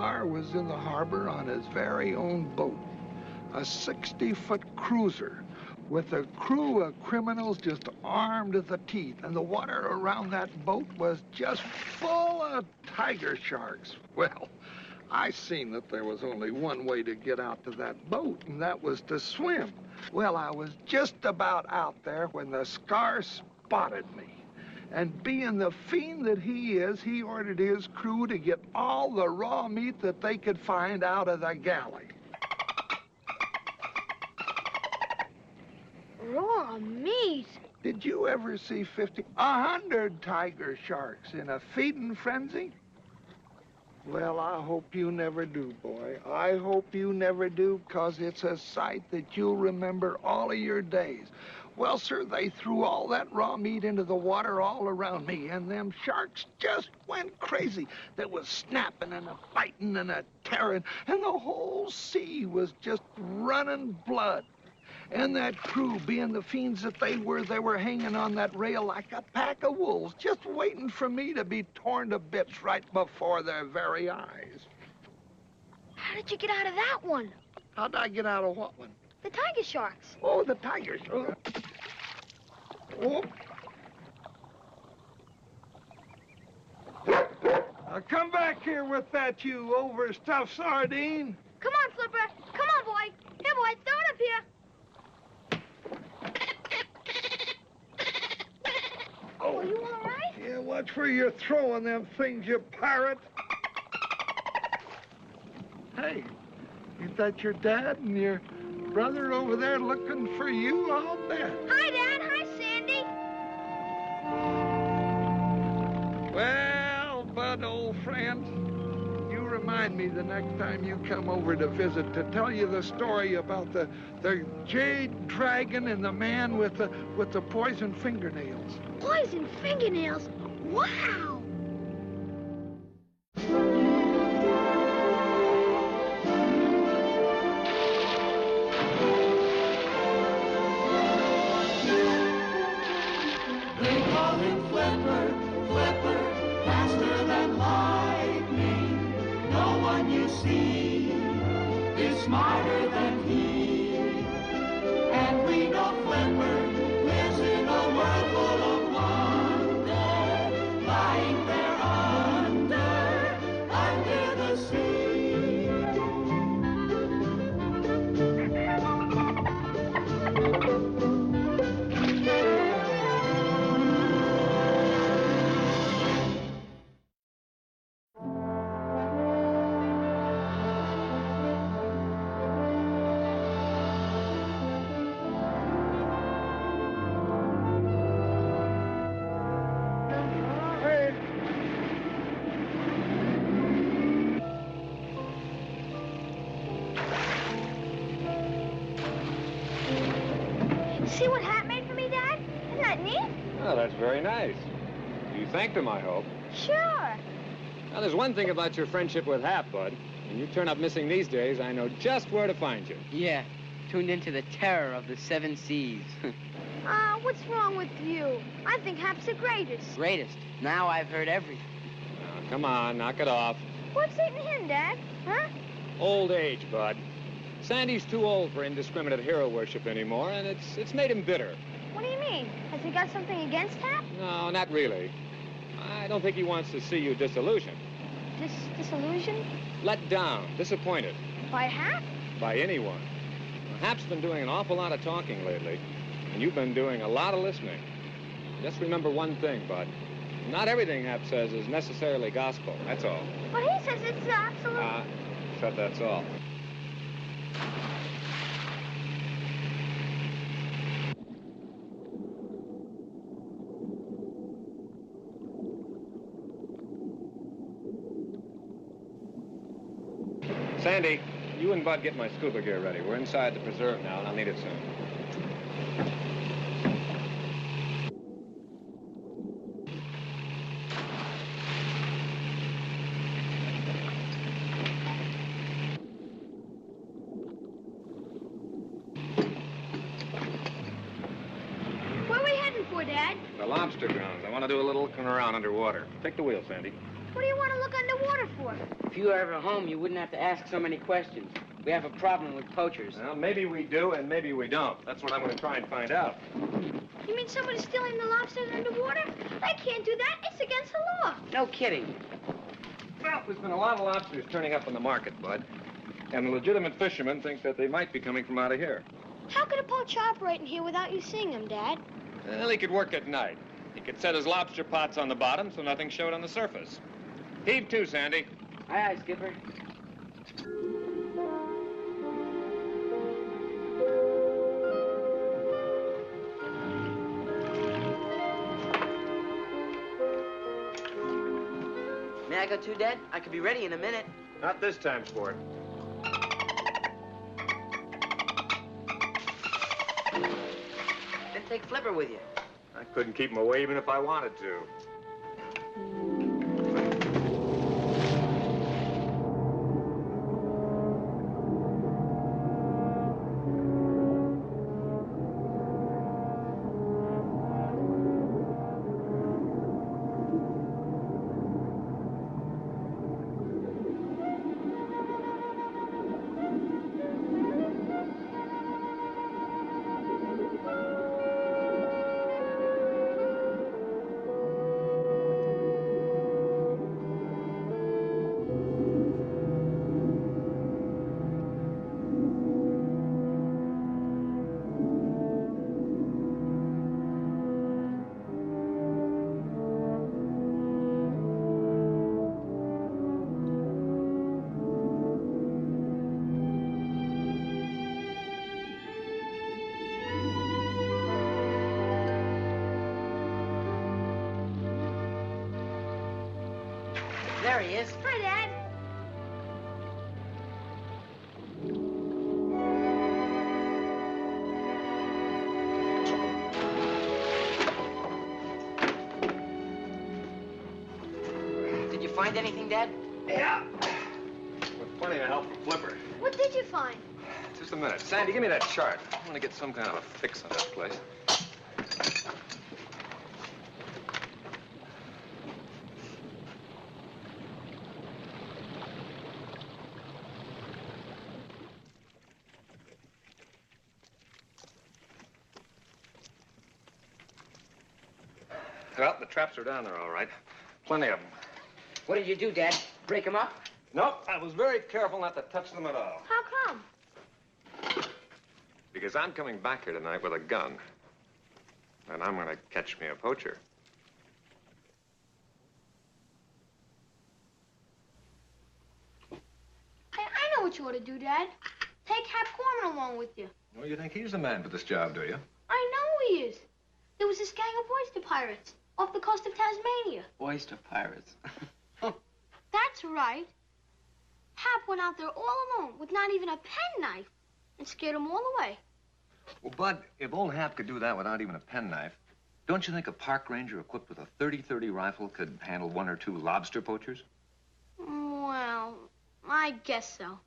Scar was in the harbor on his very own boat, a 60-foot cruiser with a crew of criminals just armed to the teeth, and the water around that boat was just full of tiger sharks. Well, I seen that there was only one way to get out to that boat, and that was to swim. Well, I was just about out there when the Scar spotted me. And being the fiend that he is, he ordered his crew to get all the raw meat that they could find out of the galley. Raw meat? Did you ever see 100 tiger sharks in a feeding frenzy? Well, I hope you never do, boy. I hope you never do, 'cause it's a sight that you'll remember all of your days. Well, sir, they threw all that raw meat into the water all around me, and them sharks just went crazy. There was snapping and a biting and a tearing, and the whole sea was just running blood. And that crew, being the fiends that they were hanging on that rail like a pack of wolves, just waiting for me to be torn to bits right before their very eyes. How did you get out of that one? How'd I get out of what one? The tiger sharks. Oh, the tigers. Oh. Now come back here with that, you overstuffed sardine. Come on, Flipper. Come on, boy. Here, boy, throw it up here. Oh, are you all right? Yeah, watch where you're throwing them things, you pirate. Hey, ain't that your dad and your brother over there looking for you? I'll bet. Hi, Dad. Hi, Sandy. Well, Bud, old friend, you remind me the next time you come over to visit to tell you the story about the jade dragon and the man with the poison fingernails. Poison fingernails? Wow! They call him Flipper, Flipper, faster than lightning. No one you see is smarter than he. And we know Flipper lives in a world full of wonder, lying there under the sea. See what Hat made for me, Dad? Isn't that neat? Oh, that's very nice. You thanked him, I hope. Sure. Now, there's one thing about your friendship with Hap, Bud. When you turn up missing these days, I know just where to find you. Yeah, tuned into the terror of the 7 seas. What's wrong with you? I think Hap's the greatest. Greatest. Now I've heard everything. Now, come on, knock it off. What's eating him, Dad? Huh? Old age, Bud. Sandy's too old for indiscriminate hero worship anymore, and it's made him bitter. What do you mean? Has he got something against Hap? No, not really. I don't think he wants to see you disillusioned. Disillusioned? Let down, disappointed. By Hap? By anyone. Well, Hap's been doing an awful lot of talking lately, and you've been doing a lot of listening. Just remember one thing, Bud. Not everything Hap says is necessarily gospel, that's all. But he says it's absolute. Said that's all. Sandy, you and Bud get my scuba gear ready. We're inside the preserve now, and I'll need it soon. Where are we heading for, Dad? The lobster grounds. I want to do a little looking around underwater. Take the wheel, Sandy. What do you want to look underwater for? If you were ever home, you wouldn't have to ask so many questions. We have a problem with poachers. Well, maybe we do and maybe we don't. That's what I'm going to try and find out. You mean somebody's stealing the lobsters underwater? They can't do that. It's against the law. No kidding. Well, there's been a lot of lobsters turning up in the market, Bud. And the legitimate fishermen think that they might be coming from out of here. How could a poacher operate in here without you seeing him, Dad? Well, he could work at night. He could set his lobster pots on the bottom so nothing showed on the surface. Heave to, Sandy. Aye, aye, Skipper. May I go too, Dad? I could be ready in a minute. Not this time, sport. Then take Flipper with you. I couldn't keep him away even if I wanted to. There he is. Hi, Dad. Did you find anything, Dad? Yeah. With plenty of help from Flipper. What did you find? Just a minute. Sandy, give me that chart. I want to get some kind of a fix on this place. Well, the traps are down there, all right. Plenty of them. What did you do, Dad? Break him up? Nope, I was very careful not to touch them at all. How come? Because I'm coming back here tonight with a gun. And I'm going to catch me a poacher. I know what you ought to do, Dad. Take Hap Corman along with you. Well, you think he's the man for this job, do you? I know he is. There was this gang of oyster pirates off the coast of Tasmania. Oyster pirates. That's right. Hap went out there all alone with not even a penknife and scared them all away. Well, Bud, if old Hap could do that without even a penknife, don't you think a park ranger equipped with a .30-30 rifle could handle 1 or 2 lobster poachers? Well, I guess so.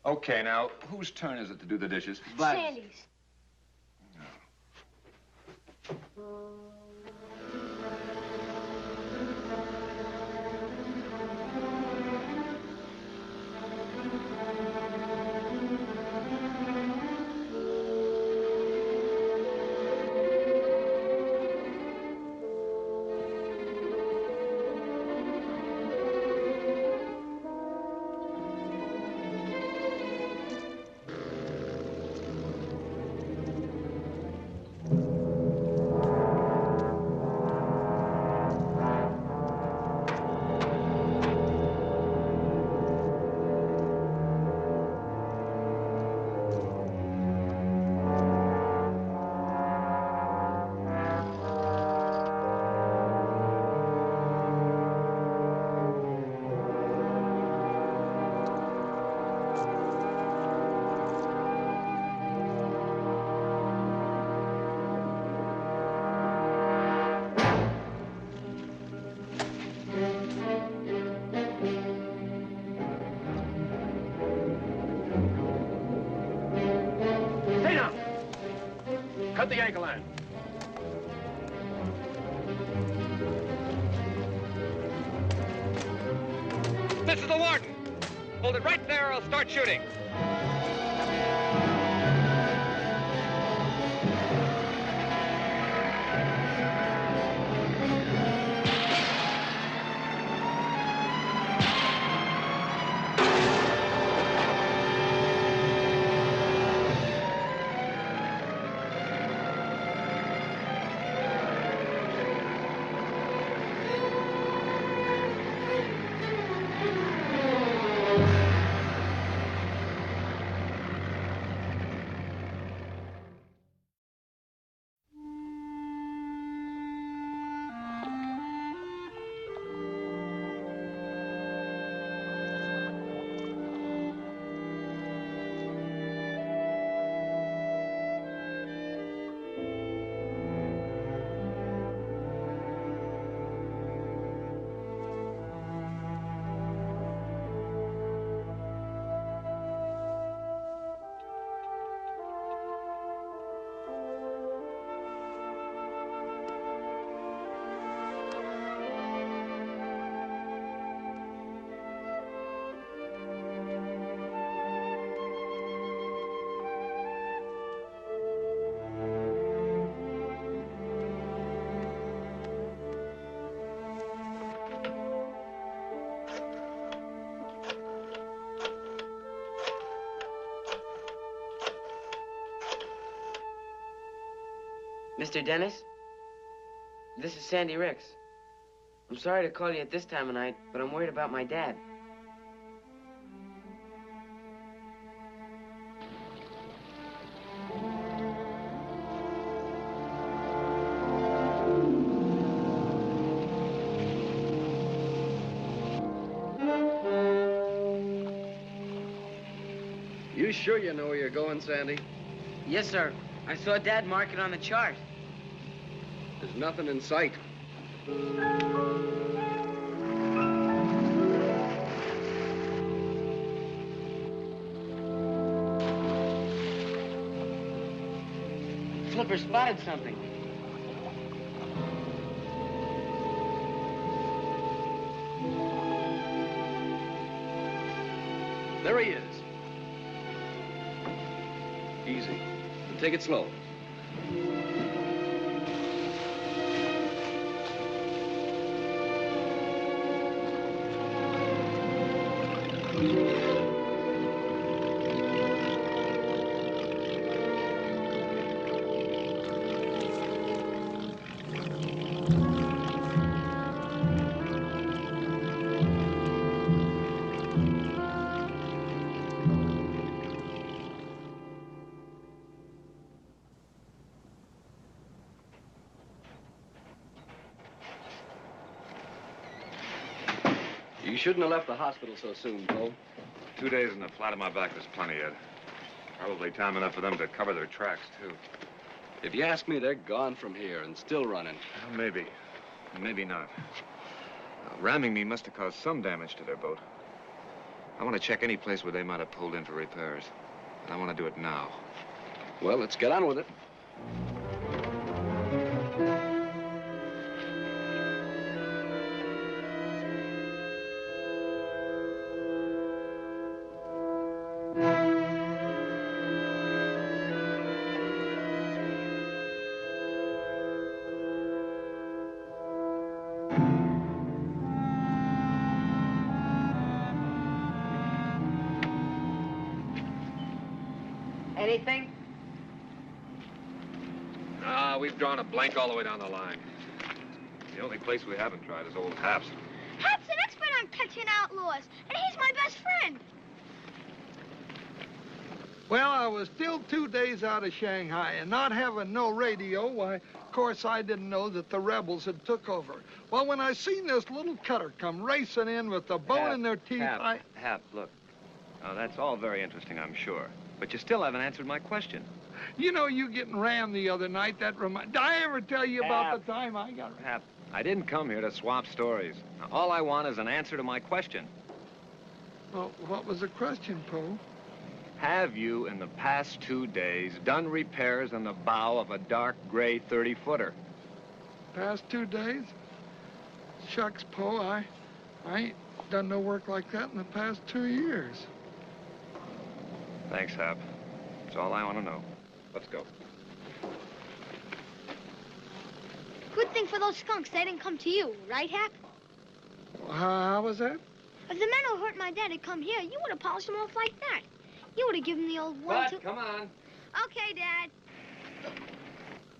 Okay, now, whose turn is it to do the dishes? Bud's. Sandy's. Cut the ankle end. This is the warden. Hold it right there or I'll start shooting. Mr. Dennis? This is Sandy Ricks. I'm sorry to call you at this time of night, but I'm worried about my dad. You sure you know where you're going, Sandy? Yes, sir. I saw Dad mark it on the chart. There's nothing in sight. Flipper spotted something. There he is. Easy. Take it slow. You shouldn't have left the hospital so soon, Poe. 2 days in the flat of my back was plenty, Ed. Probably time enough for them to cover their tracks, too. If you ask me, they're gone from here and still running. Well, maybe. Maybe not. Ramming me must have caused some damage to their boat. I want to check any place where they might have pulled in for repairs. And I want to do it now. Well, let's get on with it. Anything? We've drawn a blank all the way down the line. The only place we haven't tried is old Hap's. Hap's an expert on catching outlaws, and he's my best friend. Well, I was still 2 days out of Shanghai, and not having no radio, why, of course, I didn't know that the rebels had took over. Well, when I seen this little cutter come racing in with the bone in their teeth, Hap, look. That's all very interesting, I'm sure. But you still haven't answered my question. You know, you getting rammed the other night, that did I ever tell you about the time I got rammed? Hap, I didn't come here to swap stories. Now, all I want is an answer to my question. Well, what was the question, Poe? Have you, in the past 2 days, done repairs on the bow of a dark gray 30-footer? Past 2 days? Shucks, Poe, I ain't done no work like that in the past 2 years. Thanks, Hap. That's all I want to know. Let's go. Good thing for those skunks they didn't come to you, right, Hap? How was that? If the men who hurt my dad had come here, you would have polished them off like that. You would have given the old one Bud, come on. Okay, Dad.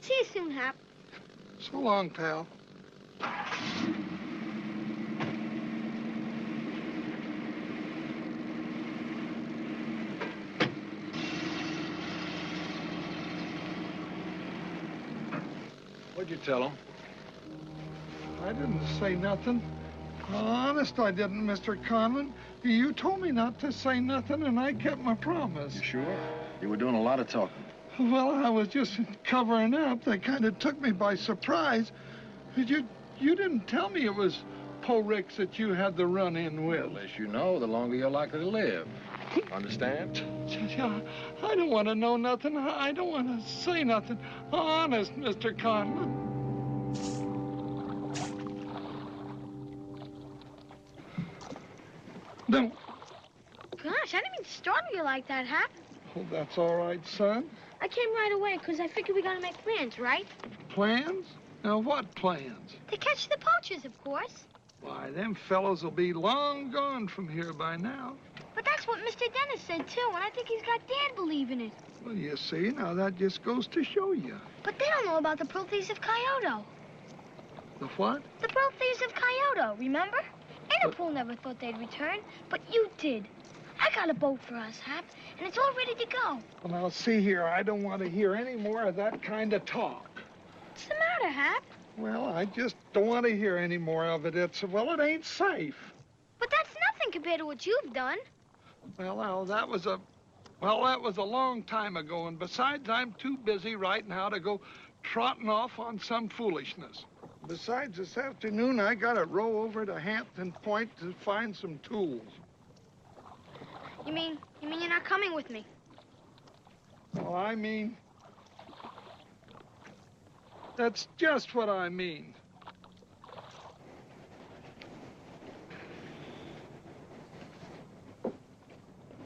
See you soon, Hap. So long, pal. What'd you tell him? I didn't say nothing. Honest, I didn't, Mr. Conlon. You told me not to say nothing, and I kept my promise. You sure? You were doing a lot of talking. Well, I was just covering up. They kind of took me by surprise. You didn't tell me it was Po Ricks that you had the run-in with. The less you know, the longer you're likely to live. Understand? I don't want to know nothing. I don't want to say nothing. Honest, Mr. Conlon. No. Gosh, I didn't mean to startle you like that, Hap. Oh, that's all right, son. I came right away because I figured we got to make plans, right? Plans? Now, what plans? To catch the poachers, of course. Why, them fellows will be long gone from here by now. But that's what Mr. Dennis said, too, and I think he's got Dad believing it. Well, you see, now that just goes to show you. But they don't know about the pearl thieves of Kyoto. The what? The pearl thieves of Kyoto, remember? Interpol never thought they'd return, but you did. I got a boat for us, Hap, and it's all ready to go. Well, now, see here, I don't want to hear any more of that kind of talk. What's the matter, Hap? Well, I just don't want to hear any more of it. It ain't safe. But that's nothing compared to what you've done. Well, now, that was a long time ago, and besides, I'm too busy right now to go trotting off on some foolishness. Besides, this afternoon, I got to row over to Hampton Point to find some tools. You mean you're not coming with me? Well, I mean, that's just what I mean.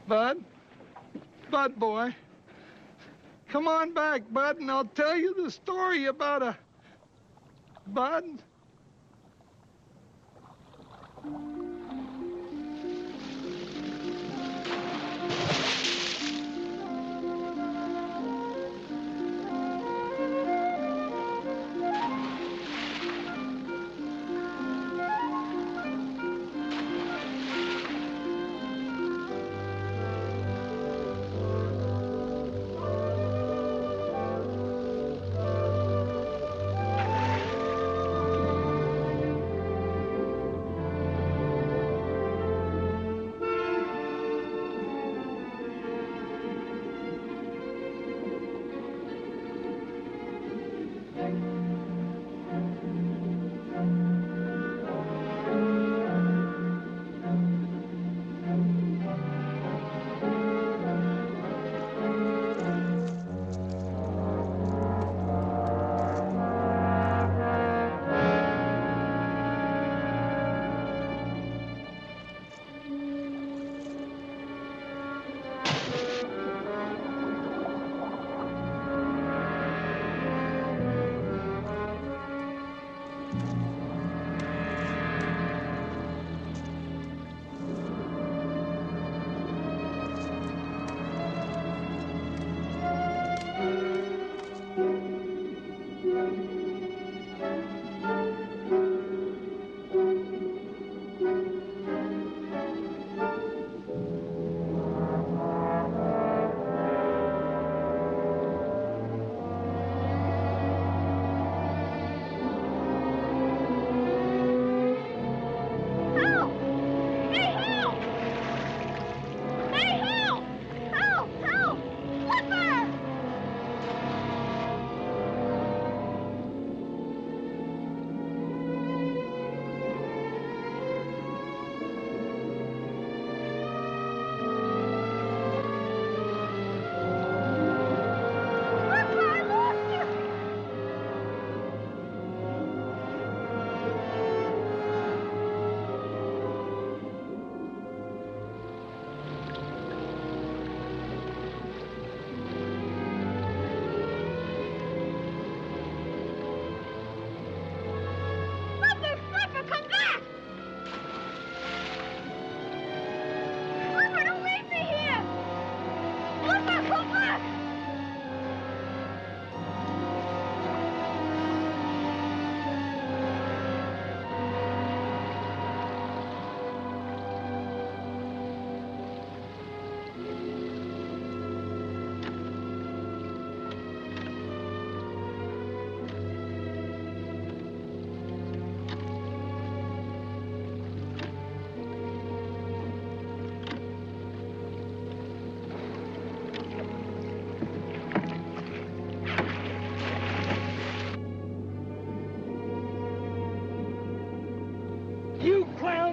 Bud? Bud, boy. Come on back, Bud, and I'll tell you the story about a... Bud?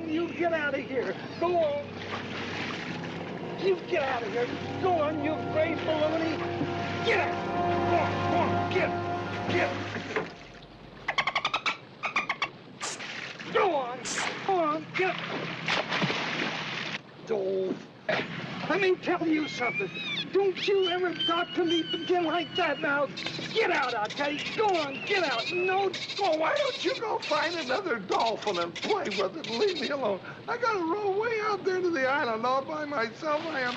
on, you get out of here. Go on. You get out of here. Go on, you gray baloney. Get out. Come on, get. Go on, get. Oh, let me tell you something. Don't you ever talk to me again like that now. Get out, I tell you. Go on, get out. No, go. Why don't you go find another dolphin and play with it and leave me alone? I gotta row way out there to the island all by myself. I am...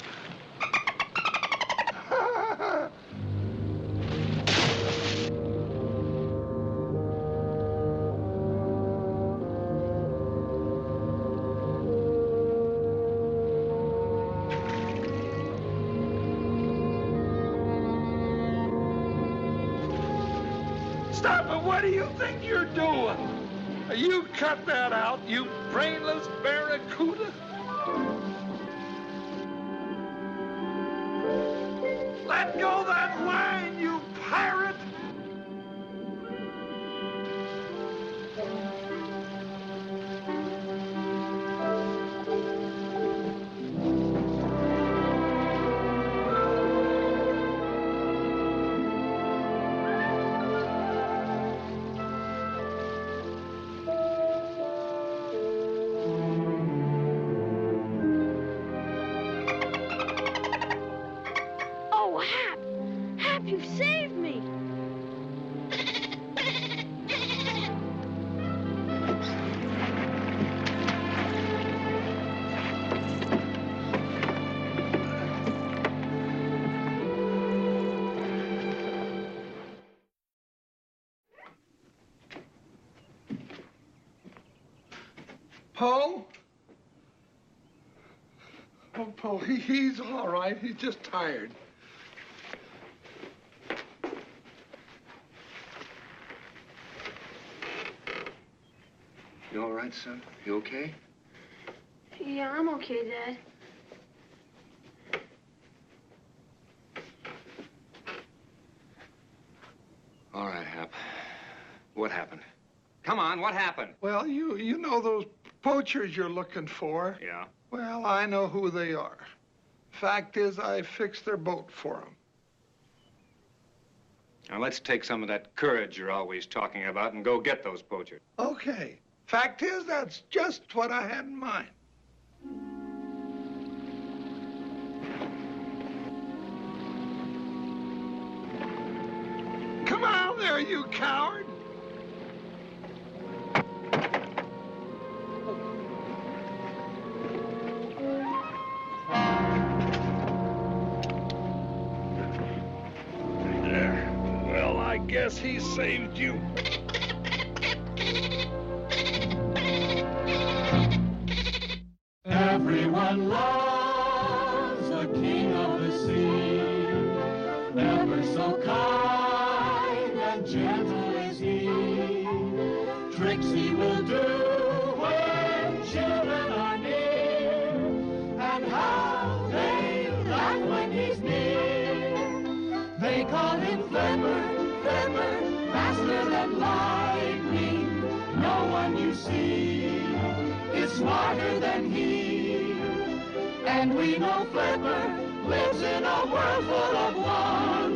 Stop it! What do you think you're doing? You cut that out, you brainless barracuda. Let go that line, you pirate! Oh, Hap! Hap, you saved me! Poe? Oh, Poe, he's all right. He's just tired. You all right, son? You okay? Yeah, I'm okay, Dad. All right, Hap. What happened? Come on, what happened? Well, you know those poachers you're looking for? Yeah. Well, I know who they are. Fact is, I fixed their boat for them. Now, let's take some of that courage you're always talking about and go get those poachers. Okay. Fact is, that's just what I had in mind. Come on there, you coward! There. Well, I guess he saved you. Everyone loves the king of the sea. Ever so kind and gentle is he. Tricks he will do when children are near. And how they laugh when he's near. They call him Flipper, Flipper, faster than lightning. No one you see is smarter than he. And we know Flipper lives in a world full of wonder.